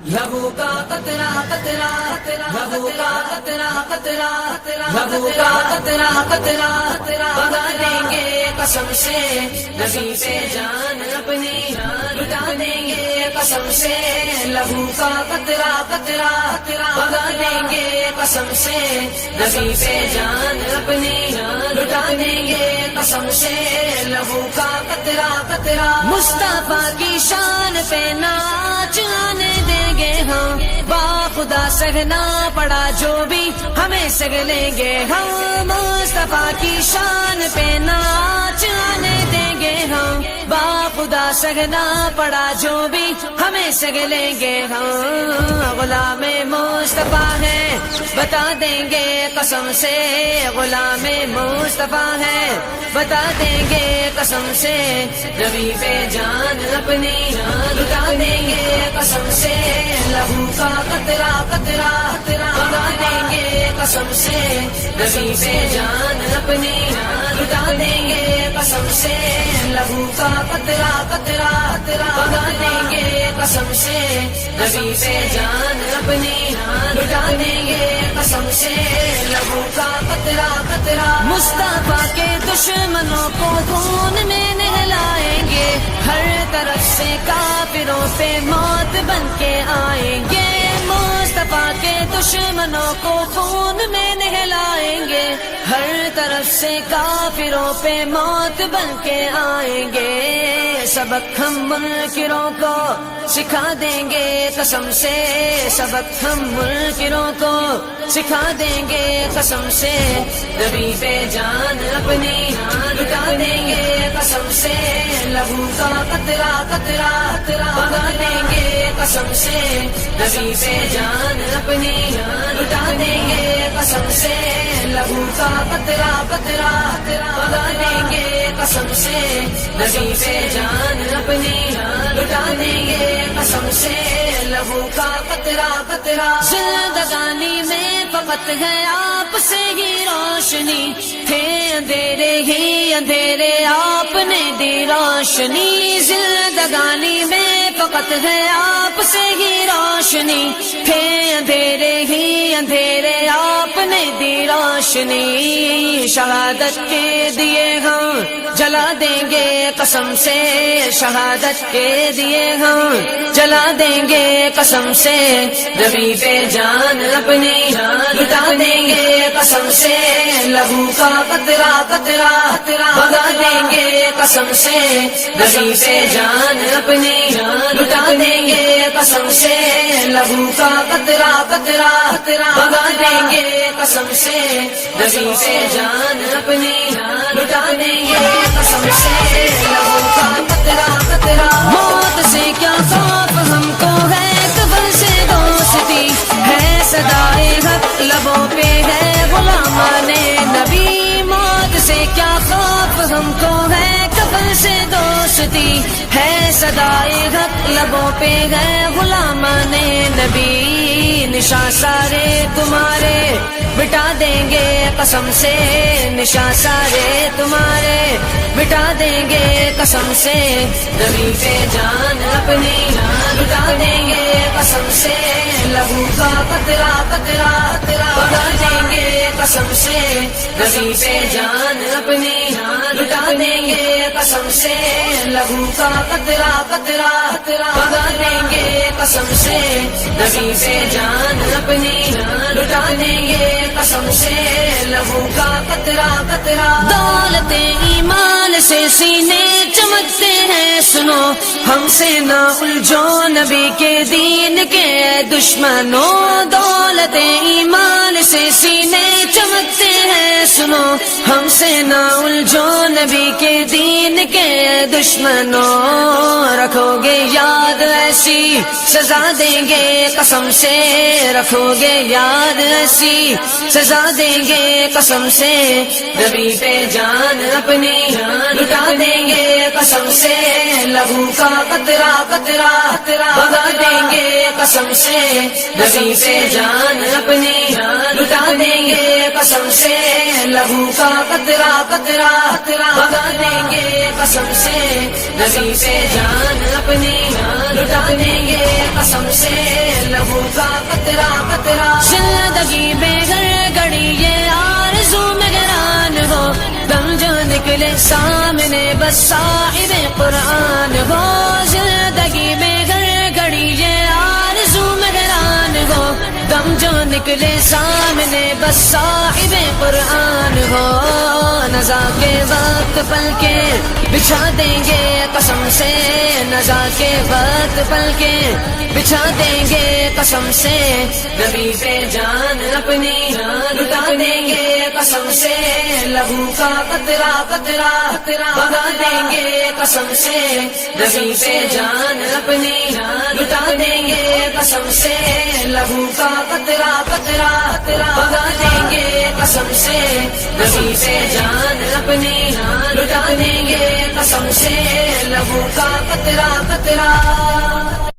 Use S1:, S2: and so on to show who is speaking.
S1: لہو کا قطرہ قطرہ لہو کا قطرہ قطرہ لہو کا قطرہ قطرہ بہا دیں گے قسم سے نبی پہ جان اپنی لٹا دیں گے قسم سے لہو کا قطرہ قطرہ بہا دیں گے قسم سے نبی پہ جان اپنی لٹا دیں گے قسم سے لہو کا قطرہ قطرہ مصطفیٰ کی شان پہ ناچ آنے دیں گے ہم با خدا سہنا پڑا جو بھی ہمیں سگ لیں گے ہم مصطفیٰ کی شان پہ ناچ آنے دیں گے ہم با خدا سہنا پڑا جو بھی ہمیں سگ لیں گے ہم غلام مصطفیٰ ہے بتا دیں گے قسم سے غلام مصطفیٰ ہے بتا دیں گے قسم سے نبی پہ جان اپنی لٹا دیں گے قسم سے لہو کا قطرہ قطرہ بہا دیں گے قسم سے نبی پہ جان اپنی لٹا دیں گے قسم سے لہو کا قطرہ قطرہ بہا دیں گے قسم سے نبی پہ جان اپنی لٹا دیں گے قسم سے لہو کا قطرہ قطرہ مصطفیٰ کے دشمنوں کو خون میں نہلائیں گے ہر طرف سے کافروں پہ موت بن کے آئیں گے مصطفیٰ کے دشمنوں کو خون میں نہلائیں گے ہر طرف سے کافروں پہ موت بن کے آئیں گے سبق ہم منکروں کو سکھا دیں گے قسم سے سبق ہم منکروں کو سکھا دیں گے قسم سے نبی پہ جان اپنی لٹا دیں گے قسم سے لہو کا قطرہ قطرہ بہا دیں گے قسم سے نبی پہ جان اپنی لٹا دیں گے قسم سے لہو کا قطرہ قطرہ بہا دیں گے قسم سے نبی پہ جان اپنی لٹا دیں گے قسم سے لہو کا قطرہ قطرہ زندگانی میں فقط ہے آپ سے ہی روشنی تھے اندھیرے ہی اندھیرے آپ نے دی روشنی زندگانی میں فقط ہے آپ سے ہی روشنی تھے اندھیرے ہی اندھیرے آپ نے دی روشنی شہادت کے دیے ہم جلا دیں گے قسم سے شہادت کے دیے ہم جلا دیں گے قسم سے نبی پہ جان اپنی لٹا دیں گے قسم سے لہو کا قطرہ قطرہ بہا دیں گے قسم سے نبی پہ جان اپنی لٹا دیں گے قسم سے لہو کا قطرہ قطرہ بہا دیں گے قسم سے نبی پہ جان اپنی لٹا دیں گے قسم سے لہو کا قطرہ قطرہ موت سے کیا خوف ہم کو ہے قبر سے دوستی ہے صدائے حق لبوں پہ ہے غلامان نبی موت سے کیا خوف ہم کو ہے قبر سے دوستی ہے صدائے حق لبوں پہ ہے غلامان نبی نشاں سارے تمہارے مٹا دیں گے قسم سے نشاں سارے تمہارے مٹا دیں گے قسم سے نبی پہ جان اپنی لٹا دیں گے قسم سے لہو کا قطرہ قطرہ بہا دیں گے قسم سے نبی پہ جان اپنی لٹا دیں گے قسم سے لہو کا قطرہ قطرہ بہا دیں گے قسم سے نبی پہ جان اپنی لٹا دیں گے قسم سے لہو کا قطرہ قطرہ دولت ایمان سے سینے چمکتے ہیں سنو ہم سے نہ الجھو نبی کے دین کے دشمنوں دولت ایمان سے سینے چمکتے ہیں سنو ہم سے نہ الجھو نبی کے دین کے دشمنوں رکھو گے یاد ایسی سزا دیں گے قسم سے رکھو گے یاد ایسی سزا دیں گے قسم سے نبی پہ جان اپنی لٹا دیں گے قسم سے لہو کا قطرہ قطرہ بہا دیں گے قسم سے نبی پہ جان اپنی لٹا دیں گے قسم سے لہو کا قطرہ قطرہ بہا دیں گے قسم سے نبی پہ جان اپنی لٹا دیں گے قسم سے زندگی میں گھر گھڑی یہ آرزو میں گران ہو، دم جو نکلے سامنے بس صاحب قرآن ہو، زندگی میں گھر گھڑی یہ آرزو میں گران ہو، دم جو نکلے سامنے بس صاحب قرآن ہو، نزا کے وقت پل کے بچھا دیں گے قسم سے، نزا کے وقت پل کے بچھا دیں گے قسم سے، نبی پہ جان اپنی لٹا دیں گے قسم سے، لہو کا قطرہ قطرہ بہا دیں گے قسم سے، نبی پہ جان اپنی لٹا دیں گے قسم سے، لہو کا قطرہ قطرہ بہا دیں گے قسم سے، نبی پہ جان اپنی لٹا دیں گے قسم سے، لہو کا قطرہ قطرہ